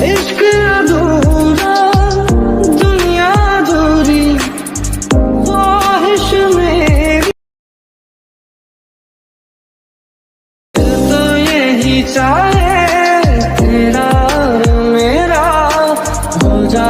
इश्क अधूरा दुनिया अधूरी ख्वाहिश मेरी तो यही चाहे तेरा और मेरा हो जा।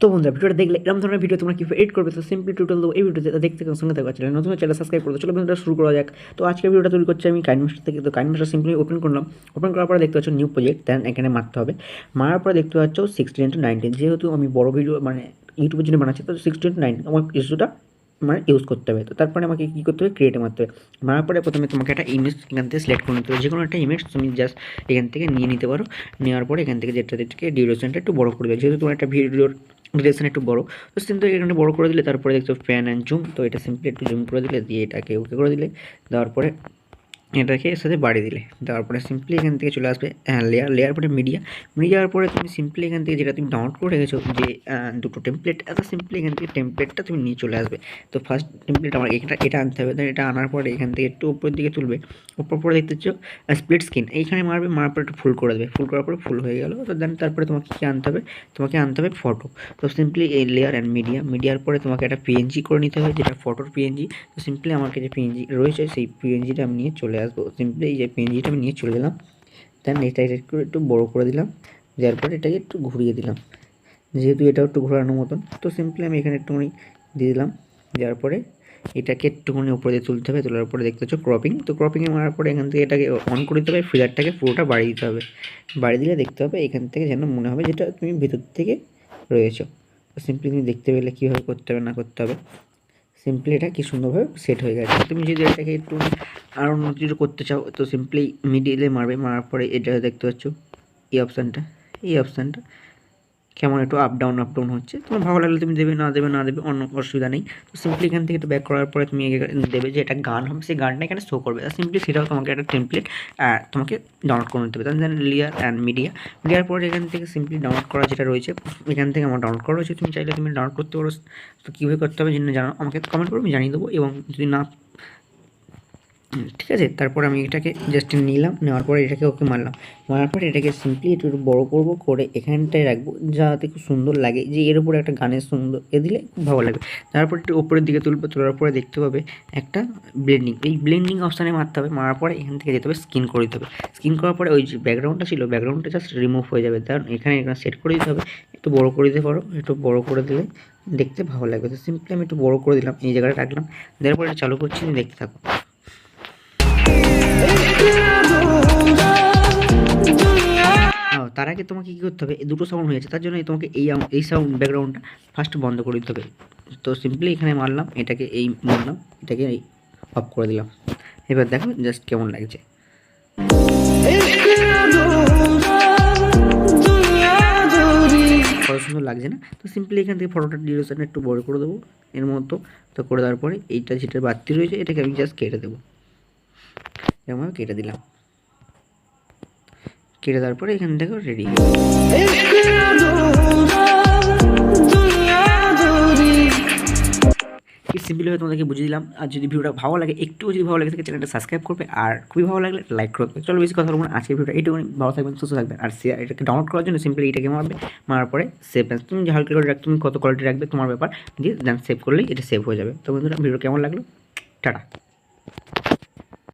তো বন্ধুরা ভিডিওটা দেখলে এরকম ধরনের ভিডিও তোমরা কীভাবে এডিট করবে তো সিম্পলি টিউটোরিয়াল দেবো এই ভিডিওতে দেখতে সঙ্গে থাকবে চ্যানেল নতুন চ্যানেল সাবস্ক্রাইব করতে চলো বন্ধুরা শুরু করা যাক। তো আজকে ভিডিওটা তৈরি করছি আমি কাইনমাস্টার থেকে। তো কাইনমাস্টার সিম্পলি ওপেন করলাম, ওপেন করার পরে দেখতে পাচ্ছ নিউ প্রজেক্ট, দেন এখানে মারতে হবে। মারার পরে দেখতে পাচ্ছ 16:19, যেহেতু আমি বড় ভিডিও মানে ইউটিউবের জন্য বানাচ্ছি তো 16:19 আমার ইস্যুটা মানে ইউজ করতে হবে। তো তারপরে আমাকে কী করতে হবে, ক্রিয়েটে মারতে হবে। মারার পরে প্রথমে তোমাকে একটা ইমেজ এখান থেকে সিলেক্ট করে নিতে হবে, যে কোনো একটা ইমেজ তুমি জাস্ট এখান থেকে নিয়ে নিতে পারো। নেওয়ার পরে এখান থেকে যেটাকে ডিউরেশনটা একটু বড় করে দেবে, যেহেতু তোমার একটা ভিডিওর ডিউরেশন একটু বড়, তো সিম্পলি এখানে বড় করে দিলে তারপরে দেখছো প্যান অ্যান্ড জুম, তো এটা সিম্পলি একটু জুম করে দিলে দিয়ে এটাকে ওকে করে দিলে, দেওয়ার পরে এটাকে এর সাথে বাড়িয়ে দিলে, দেওয়ার পরে সিম্পলি এখান থেকে চলে আসবে লেয়ার পরে মিডিয়ার পরে তুমি সিম্পলি এখান থেকে যেটা তুমি ডাউনলোড করে রেখেছো যে দুটো টেমপ্লেট, এত সিম্পলি এখান থেকে টেমপ্লেটটা তুমি নিয়ে চলে আসবে। তো ফার্স্ট টেমপ্লেট আমার এটা আনতে হবে, দেন এটা আনার পরে এখান থেকে একটু উপরের দিকে তুলবে, উপর পরে দেখতে পাচ্ছ স্প্লিট স্ক্রিন এইখানে মারবে, মারার পরে একটু ফুল করে দেবে, ফুল করার পরে ফুল হয়ে গেল। তো দেন তারপরে তোমাকে কী আনতে হবে, তোমাকে আনতে হবে ফটো। তো সিম্পলি এই লেয়ার অ্যান্ড মিডিয়ার পরে তোমাকে একটা পিএনজি করে নিতে হবে, যেটা ফটোর পিএনজি। তো সিম্পলি আমার কাছে পিএনজি রয়েছে, সেই পিএনজিটা আমি নিয়ে চলে আসবো। সিম্পলি এই যে পিএনজিটা আমি নিয়ে চলে গেলাম, দেন এটা একটু বড়ো করে দিলাম, দেওয়ার পরে এটাকে একটু ঘুরিয়ে দিলাম, যেহেতু এটাও একটু ঘোরানোর মতন। তো সিম্পলি আমি এখানে একটুখানি দিয়ে দিলাম, দেওয়ার পরে এটাকে একটুখানি উপরে দিয়ে তুলতে হবে, তোলার পরে দেখতে হচ্ছে ক্রপিং। তো ক্রপিংয়ে মারার পরে এখান থেকে এটাকে অন করে দিতে হবে, ফিগারটাকে পুরোটা বাড়িয়ে দিতে হবে। বাড়িয়ে দিলে দেখতে হবে এখান থেকে যেন মনে হবে যেটা তুমি ভেতর থেকে রয়েছো। তো সিম্পলি তুমি দেখতে পেলে কীভাবে করতে হবে না করতে হবে। সিম্পলি এটা কি সুন্দরভাবে সেট হয়ে গেছে। তুমি যদি এটাকে একটু আরও অন্য কিছু করতে চাও তো সিম্পলি মিডিলে মারবে, মারার পরে এটা দেখতে পাচ্ছ এই অপশানটা কেমন একটু আপ ডাউন হচ্ছে। তোমার ভালো লাগলে তুমি দেবে, না দেবে অন্য অসুবিধা নেই। তো সিম্পলি এখান থেকে একটু ব্যাক করার পরে তুমি দেবে যে এটা গান হবে, সেই গানটা এখানে শো করবে। আর সিম্পলি সেটাও তোমাকে একটা টেমপ্লেট তোমাকে ডাউনলোড করে নিতে হবে। দেন লেয়ার অ্যান্ড মিডিয়ার পরে এখান থেকে সিম্পলি ডাউনলোড করা যেটা রয়েছে এখান থেকে আমার ডাউনলোড করা রয়েছে, তুমি চাইলে তুমি ডাউনলোড করতে পারো। তো কীভাবে করতে হবে জন্য জানো আমাকে কমেন্ট করে আমি জানিয়ে দেবো, এবং যদি না ঠিক আছে। তারপর আমি এটাকে জাস্ট নিলাম, নেওয়ার পরে এটাকে ওকে মারার পরে এটাকে সিম্পলি একটু বড়ো করবো, করে এখানটায় রাখবো যাতে খুব সুন্দর লাগে, যে এর উপরে একটা গানের সুন্দর দিলে খুব ভালো লাগবে। তারপর একটু উপরের দিকে তুলবো, তোলার পরে দেখতে পাবে একটা ব্লেন্ডিং, এই ব্লেন্ডিং অপশানে মারতে হবে। মারার পরে এখান থেকে যেতে হবে স্ক্রিন করে দিতে হবে। স্ক্রিন করার পরে ওই যে ব্যাকগ্রাউন্ডটা ছিল ব্যাকগ্রাউন্ডটা জাস্ট রিমুভ হয়ে যাবে, কারণ এখানে সেট করে দিতে হবে। একটু বড়ো করে দিতে পারো, একটু বড়ো করে দিলে দেখতে ভালো লাগবে। তো সিম্পলি আমি একটু বড়ো করে দিলাম, এই জায়গাটা রাখলাম, দেওয়ার পরে এটা চালু করছি, দেখতে থাকো। তার আগে তোমাকে কী করতে হবে, দুটো সাউন্ড হয়েছে তার জন্য তোমাকে এই সাউন্ড ব্যাকগ্রাউন্ডটা ফার্স্ট বন্ধ করে দিতে হবে। তো সিম্পলি এখানে মারলাম, এটাকে মারলাম, এটাকে অফ করে দিলাম। এবার দেখো জাস্ট কেমন লাগছে। কত সুন্দর লাগছে না? তো সিম্পলি এখান থেকে ফটোটার ডিউরেশনটা একটু বড় করে দেবো এর মতো। তো করে দেওয়ার পরে এইটা যেটা বাড়তি রয়েছে এটাকে আমি জাস্ট কেটে দেবো, এরকমভাবে কেটে দিলাম। কেটে দেওয়ার পরে এখান থেকে রেডি। কি সিম্পলভাবে তোমাদেরকে বুঝিয়ে দিলাম। আর যদি ভিডিওটা ভালো লাগে, একটু যদি ভালো লাগে থাকে চ্যানেলটা সাবস্ক্রাইব করবে, আর খুবই ভালো লাগলে লাইক করবে। চলো বেশি কথা বলবো না, আজকে ভিডিওটা এইটুকুনি। ভালো থাকবেন, সুস্থ থাকবেন, আর এটাকে ডাউনলোড করার জন্য সিম্পলি এটাকে মারবে, মারার পরে সেভ অ্যাজ, তুমি যে হালকা করে রাখবে, তুমি কত কোয়ালিটি রাখবে তোমার ব্যাপার, দিয়ে দেন সেভ করলেই এটা সেভ হয়ে যাবে। তো বন্ধুরা ভিডিও কেমন লাগলো, টাটা।